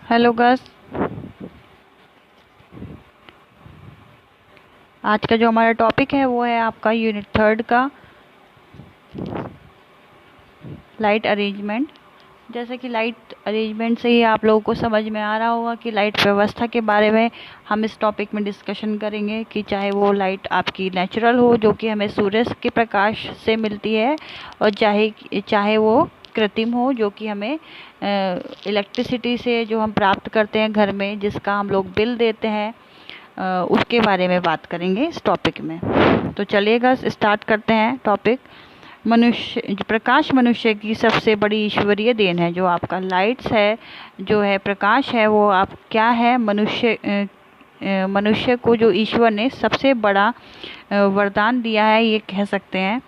Hello girls. आज का जो हमारा टॉपिक है वो है आपका यूनिट 3 का लाइट अरेंजमेंट। जैसे कि लाइट अरेंजमेंट से ही आप लोगों को समझ में आ रहा होगा कि लाइट व्यवस्था के बारे में हम इस टॉपिक में डिस्कशन करेंगे कि चाहे वो लाइट आपकी नेचुरल हो जो कि हमें सूर्य के प्रकाश से मिलती है, और चाहे चाहे वो कृत्रिम हो जो कि हमें इलेक्ट्रिसिटी से जो हम प्राप्त करते हैं घर में, जिसका हम लोग बिल देते हैं, उसके बारे में बात करेंगे इस टॉपिक में। तो चलिएगा स्टार्ट करते हैं टॉपिक। प्रकाश मनुष्य की सबसे बड़ी ईश्वरीय देन है। जो आपका लाइट्स है, जो है प्रकाश है, वो आप क्या है, मनुष्य को जो ईश्वर ने सबसे बड़ा वरदान दिया है, ये कह सकते हैं।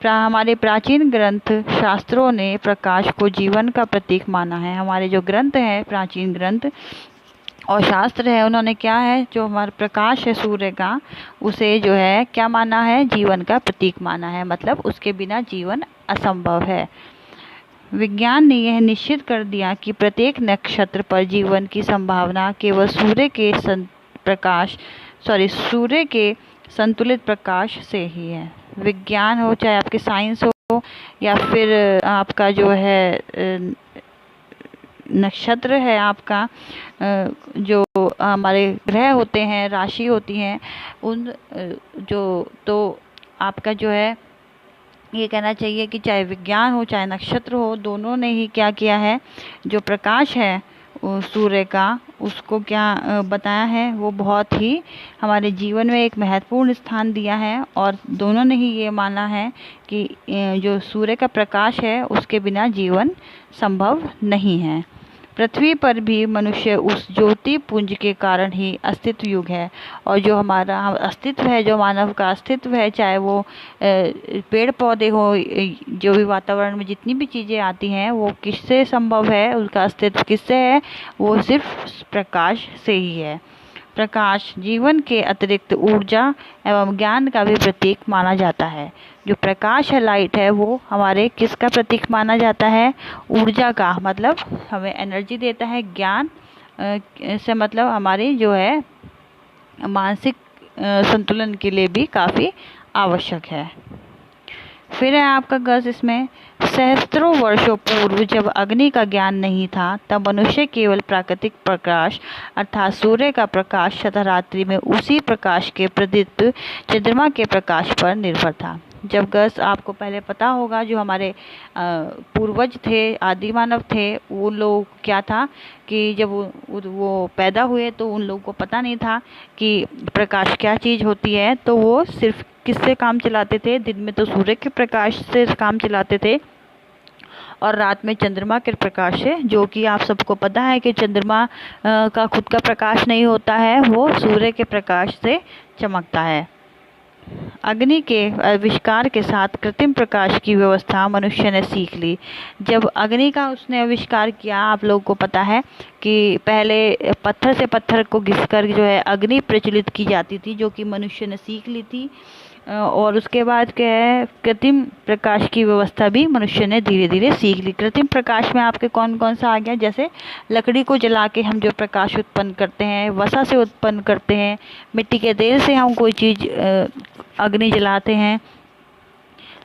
हमारे प्राचीन ग्रंथ शास्त्रों ने प्रकाश को जीवन का प्रतीक माना है। हमारे जो ग्रंथ हैं, प्राचीन ग्रंथ और शास्त्र है, उन्होंने क्या है, जो हमारा प्रकाश है सूर्य का, उसे जो है क्या माना है, जीवन का प्रतीक माना है। मतलब उसके बिना जीवन असंभव है। विज्ञान ने यह निश्चित कर दिया कि प्रत्येक नक्षत्र पर जीवन की संभावना केवल सूर्य के संतुलित प्रकाश से ही है। विज्ञान हो, चाहे आपके साइंस हो, या फिर आपका जो है नक्षत्र है, आपका जो हमारे ग्रह होते हैं, राशि होती हैं, उन जो तो आपका जो है ये कहना चाहिए कि चाहे विज्ञान हो चाहे नक्षत्र हो, दोनों ने ही क्या किया है, जो प्रकाश है सूर्य का, उसको क्या बताया है, वो बहुत ही हमारे जीवन में एक महत्वपूर्ण स्थान दिया है। और दोनों ने ही ये माना है कि जो सूर्य का प्रकाश है उसके बिना जीवन संभव नहीं है। पृथ्वी पर भी मनुष्य उस ज्योति पुंज के कारण ही अस्तित्व युग है। और जो हमारा अस्तित्व है, जो मानव का अस्तित्व है, चाहे वो पेड़ पौधे हो, जो भी वातावरण में जितनी भी चीज़ें आती हैं, वो किससे संभव है, उनका अस्तित्व किससे है, वो सिर्फ प्रकाश से ही है। प्रकाश जीवन के अतिरिक्त ऊर्जा एवं ज्ञान का भी प्रतीक माना जाता है। जो प्रकाश है, लाइट है, वो हमारे किसका प्रतीक माना जाता है, ऊर्जा का। मतलब हमें एनर्जी देता है। ज्ञान से मतलब हमारी जो है मानसिक संतुलन के लिए भी काफ़ी आवश्यक है। फिर है आपका गज इसमें, सहस्त्रों वर्षों पूर्व जब अग्नि का ज्ञान नहीं था, तब मनुष्य केवल प्राकृतिक प्रकाश अर्थात सूर्य का प्रकाश तथा रात्रि में उसी प्रकाश के प्रदीप्त चंद्रमा के प्रकाश पर निर्भर था। जब गज आपको पहले पता होगा, जो हमारे पूर्वज थे, आदि मानव थे, वो लोग क्या था कि जब वो पैदा हुए तो उन लोगों को पता नहीं था कि प्रकाश क्या चीज़ होती है। तो वो सिर्फ किससे काम चलाते थे, दिन में तो सूर्य के प्रकाश से काम चलाते थे, और रात में चंद्रमा के प्रकाश से, जो कि आप सबको पता है कि चंद्रमा का खुद का प्रकाश नहीं होता है, वो सूर्य के प्रकाश से चमकता है। अग्नि के आविष्कार के साथ कृत्रिम प्रकाश की व्यवस्था मनुष्य ने सीख ली। जब अग्नि का उसने आविष्कार किया, आप लोगों को पता है कि पहले पत्थर से पत्थर को घिसकर जो है अग्नि प्रज्वलित की जाती थी, जो कि मनुष्य ने सीख ली थी। और उसके बाद क्या है, कृत्रिम प्रकाश की व्यवस्था भी मनुष्य ने धीरे धीरे सीख ली। कृत्रिम प्रकाश में आपके कौन कौन सा आ गया, जैसे लकड़ी को जला के हम जो प्रकाश उत्पन्न करते हैं, वसा से उत्पन्न करते हैं, मिट्टी के तेल से हम कोई चीज़ अग्नि जलाते हैं,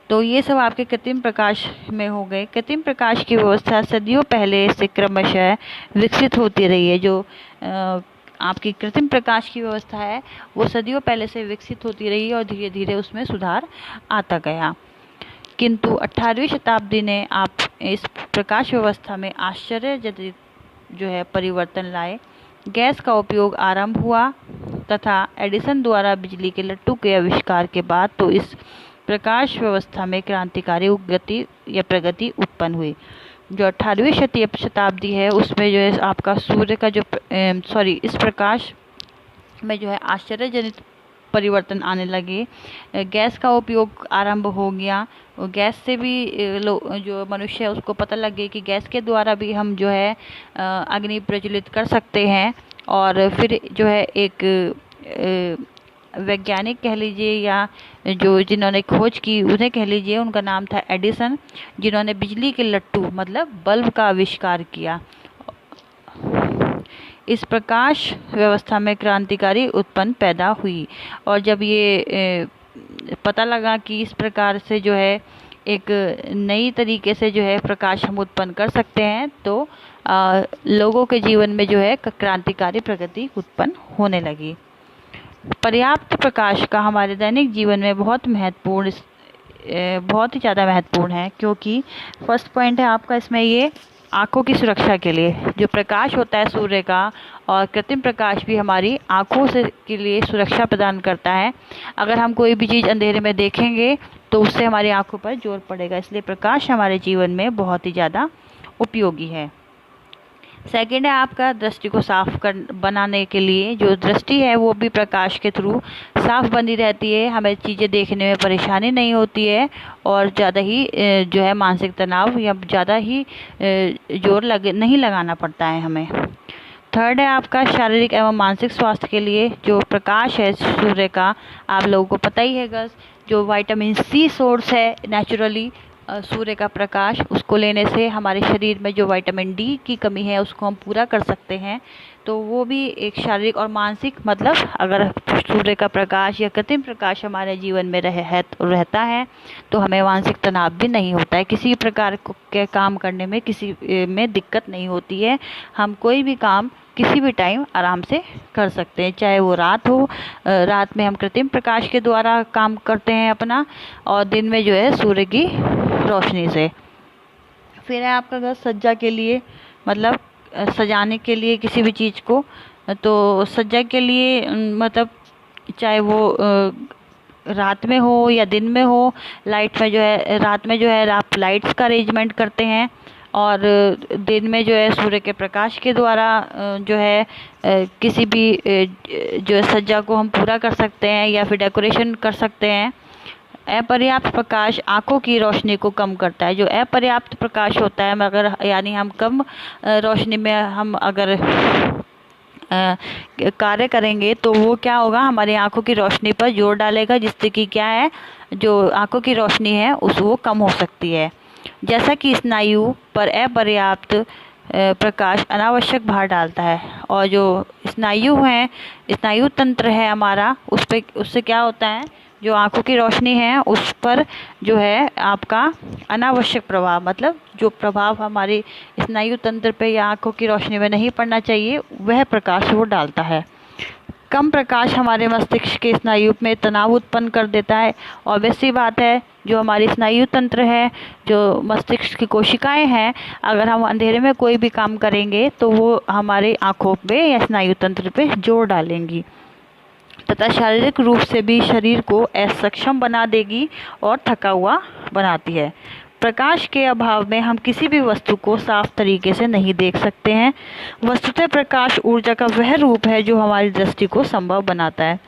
तो ये सब आपके कृत्रिम प्रकाश में हो गए। कृत्रिम प्रकाश की व्यवस्था सदियों पहले से क्रमशः विकसित होती रही है। जो आपकी कृत्रिम प्रकाश की व्यवस्था है, वो सदियों पहले से विकसित होती रही और धीरे धीरे उसमें सुधार आता गया। किंतु 18वीं शताब्दी ने आप इस प्रकाश व्यवस्था में आश्चर्यजनक जो है परिवर्तन लाए। गैस का उपयोग आरंभ हुआ तथा एडिसन द्वारा बिजली के लट्टू के आविष्कार के बाद तो इस प्रकाश व्यवस्था में क्रांतिकारी गति या प्रगति उत्पन्न हुई। जो 18वीं शताब्दी है, उसमें जो है आपका सूर्य का जो इस प्रकाश में जो है आश्चर्यजनक परिवर्तन आने लगे। गैस का उपयोग आरंभ हो गया। गैस से भी जो मनुष्य है उसको पता लग गया कि गैस के द्वारा भी हम जो है अग्नि प्रज्वलित कर सकते हैं। और फिर जो है एक वैज्ञानिक कह लीजिए, या जो जिन्होंने खोज की उन्हें कह लीजिए, उनका नाम था एडिसन, जिन्होंने बिजली के लट्टू मतलब बल्ब का आविष्कार किया। इस प्रकाश व्यवस्था में क्रांतिकारी उत्पन्न पैदा हुई। और जब ये पता लगा कि इस प्रकार से जो है एक नई तरीके से जो है प्रकाश हम उत्पन्न कर सकते हैं, तो लोगों के जीवन में जो है क्रांतिकारी प्रगति उत्पन्न होने लगी। पर्याप्त प्रकाश का हमारे दैनिक जीवन में बहुत ही ज़्यादा महत्वपूर्ण है, क्योंकि फर्स्ट पॉइंट है आपका इसमें ये आँखों की सुरक्षा के लिए। जो प्रकाश होता है सूर्य का और कृत्रिम प्रकाश भी हमारी आँखों से के लिए सुरक्षा प्रदान करता है। अगर हम कोई भी चीज़ अंधेरे में देखेंगे तो उससे हमारी आँखों पर जोर पड़ेगा, इसलिए प्रकाश हमारे जीवन में बहुत ही ज़्यादा उपयोगी है। सेकंड है आपका दृष्टि को साफ बनाने के लिए। जो दृष्टि है वो भी प्रकाश के थ्रू साफ बनी रहती है, हमें चीज़ें देखने में परेशानी नहीं होती है और ज़्यादा ही जो है मानसिक तनाव या ज़्यादा ही जोर नहीं लगाना पड़ता है हमें। थर्ड है आपका शारीरिक एवं मानसिक स्वास्थ्य के लिए। जो प्रकाश है सूर्य का, आप लोगों को पता ही है गस, जो विटामिन सी सोर्स है नेचुरली सूर्य का प्रकाश, उसको लेने से हमारे शरीर में जो विटामिन डी की कमी है उसको हम पूरा कर सकते हैं। तो वो भी एक शारीरिक और मानसिक, मतलब अगर सूर्य का प्रकाश या कृत्रिम प्रकाश हमारे जीवन में रहता है तो हमें मानसिक तनाव भी नहीं होता है, किसी प्रकार के काम करने में किसी में दिक्कत नहीं होती है। हम कोई भी काम किसी भी टाइम आराम से कर सकते हैं, चाहे वो रात हो। रात में हम कृत्रिम प्रकाश के द्वारा काम करते हैं अपना, और दिन में जो है सूर्य की रोशनी से। फिर है आपका घर सज्जा के लिए, मतलब सजाने के लिए किसी भी चीज़ को। तो सज्जा के लिए मतलब चाहे वो रात में हो या दिन में हो, लाइट में जो है रात में जो है आप लाइट्स का अरेंजमेंट करते हैं, और दिन में जो है सूर्य के प्रकाश के द्वारा जो है किसी भी जो है सज्जा को हम पूरा कर सकते हैं या फिर डेकोरेशन कर सकते हैं। अपर्याप्त प्रकाश आंखों की रोशनी को कम करता है। जो अपर्याप्त प्रकाश होता है, अगर यानी हम कम रोशनी में हम अगर कार्य करेंगे तो वो क्या होगा, हमारी आंखों की रोशनी पर जोर डालेगा, जिससे कि क्या है, जो आंखों की रोशनी है वो कम हो सकती है। जैसा कि स्नायु पर अपर्याप्त प्रकाश अनावश्यक भार डालता है, और जो स्नायु तंत्र है हमारा, उससे क्या होता है, जो आंखों की रोशनी है उस पर जो है आपका अनावश्यक प्रभाव, मतलब जो प्रभाव हमारे स्नायु तंत्र पे या आंखों की रोशनी में नहीं पड़ना चाहिए, वह प्रकाश वो डालता है। कम प्रकाश हमारे मस्तिष्क के स्नायु में तनाव उत्पन्न कर देता है, और वैसी बात है जो हमारी स्नायु तंत्र है, जो मस्तिष्क की कोशिकाएं हैं, अगर हम अंधेरे में कोई भी काम करेंगे तो वो हमारे आँखों पे या स्नायु तंत्र पे जोर डालेंगी, तथा शारीरिक रूप से भी शरीर को असक्षम बना देगी और थका हुआ बनाती है। प्रकाश के अभाव में हम किसी भी वस्तु को साफ तरीके से नहीं देख सकते हैं। वस्तुतः प्रकाश ऊर्जा का वह रूप है जो हमारी दृष्टि को संभव बनाता है।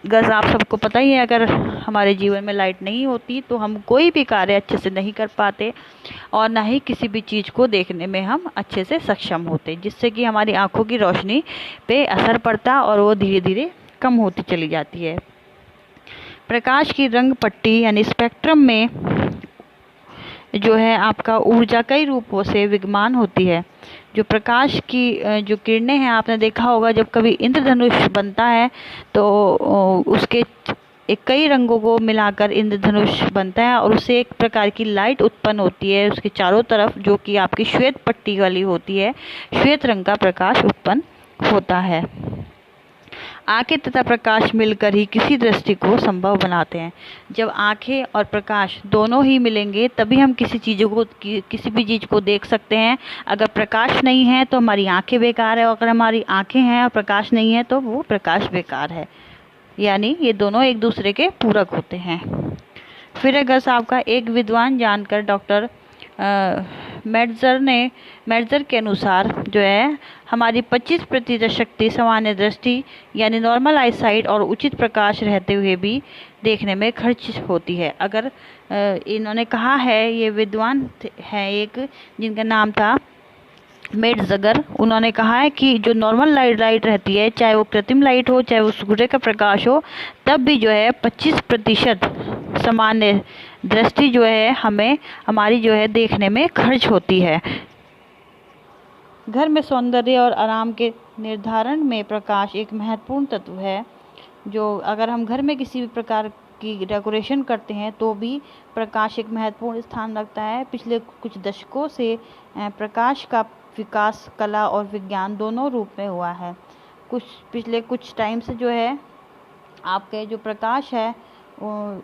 गज आप सबको पता ही है, अगर हमारे जीवन में लाइट नहीं होती तो हम कोई भी कार्य अच्छे से नहीं कर पाते, और ना ही किसी भी चीज़ को देखने में हम अच्छे से सक्षम होते, जिससे कि हमारी आंखों की रोशनी पे असर पड़ता और वो धीरे धीरे कम होती चली जाती है। प्रकाश की रंग पट्टी यानी स्पेक्ट्रम में जो है आपका ऊर्जा कई रूपों से विद्यमान होती है। जो प्रकाश की जो किरणें हैं, आपने देखा होगा जब कभी इंद्रधनुष बनता है तो उसके कई रंगों को मिलाकर इंद्रधनुष बनता है, और उससे एक प्रकार की लाइट उत्पन्न होती है उसके चारों तरफ, जो कि आपकी श्वेत पट्टी वाली होती है। श्वेत रंग का प्रकाश उत्पन्न होता है। आंखें तथा प्रकाश मिलकर ही किसी दृष्टि को संभव बनाते हैं। जब आंखें और प्रकाश दोनों ही मिलेंगे तभी हम किसी भी चीज़ को देख सकते हैं। अगर प्रकाश नहीं है तो हमारी आंखें बेकार है, और अगर हमारी आंखें हैं और प्रकाश नहीं है तो वो प्रकाश बेकार है। यानी ये दोनों एक दूसरे के पूरक होते हैं। फिर अगर साहब का एक विद्वान जानकर डॉक्टर मेट्जर के अनुसार जो है हमारी 25% शक्ति सामान्य दृष्टि यानी नॉर्मल आईसाइट और उचित प्रकाश रहते हुए भी देखने में खर्च होती है। अगर इन्होंने कहा है, ये विद्वान है एक जिनका नाम था मेट्जर, उन्होंने कहा है कि जो नॉर्मल लाइट रहती है, चाहे वो कृत्रिम लाइट हो चाहे वो सूर्य का प्रकाश हो, तब भी जो है 25% सामान्य दृष्टि जो है हमारी जो है देखने में खर्च होती है। घर में सौंदर्य और आराम के निर्धारण में प्रकाश एक महत्वपूर्ण तत्व है। जो अगर हम घर में किसी भी प्रकार की डेकोरेशन करते हैं तो भी प्रकाश एक महत्वपूर्ण स्थान रखता है। पिछले कुछ दशकों से प्रकाश का विकास कला और विज्ञान दोनों रूप में हुआ है। पिछले कुछ टाइम से जो है आपके जो प्रकाश है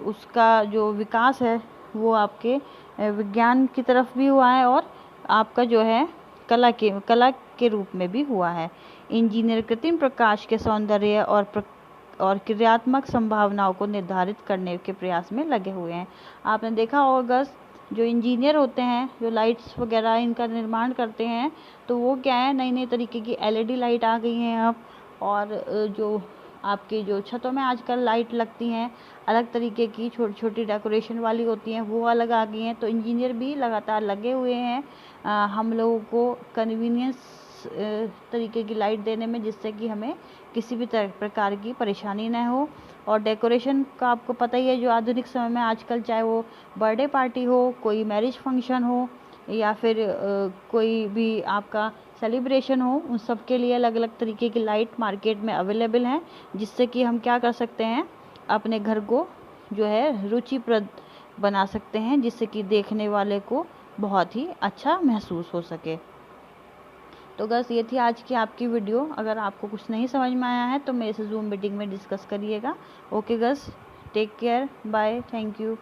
उसका जो विकास है वो आपके विज्ञान की तरफ भी हुआ है और आपका जो है कला के रूप में भी हुआ है। इंजीनियर कृत्रिम प्रकाश के सौंदर्य और क्रियात्मक संभावनाओं को निर्धारित करने के प्रयास में लगे हुए हैं। आपने देखा होगा जो इंजीनियर होते हैं, जो लाइट्स वगैरह इनका निर्माण करते हैं, तो वो क्या है, नई नई तरीके की LED लाइट आ गई हैं अब। और जो आपके जो छतों में आजकल लाइट लगती हैं अलग तरीके की, छोटी छोटी डेकोरेशन वाली होती हैं, वो अलग आ गई हैं। तो इंजीनियर भी लगातार लगे हुए हैं हम लोगों को कन्वीनियंस तरीके की लाइट देने में, जिससे कि हमें किसी भी प्रकार की परेशानी न हो। और डेकोरेशन का आपको पता ही है, जो आधुनिक समय में आजकल चाहे वो बर्थडे पार्टी हो, कोई मैरिज फंक्शन हो या फिर कोई भी आपका सेलिब्रेशन हो, उन सब के लिए अलग अलग तरीके की लाइट मार्केट में अवेलेबल हैं, जिससे कि हम क्या कर सकते हैं, अपने घर को जो है रुचिप्रद बना सकते हैं, जिससे कि देखने वाले को बहुत ही अच्छा महसूस हो सके। तो बस ये थी आज की आपकी वीडियो। अगर आपको कुछ नहीं समझ में आया है तो मेरे से जूम मीटिंग में डिस्कस करिएगा। Okay guys, take care, bye, thank you.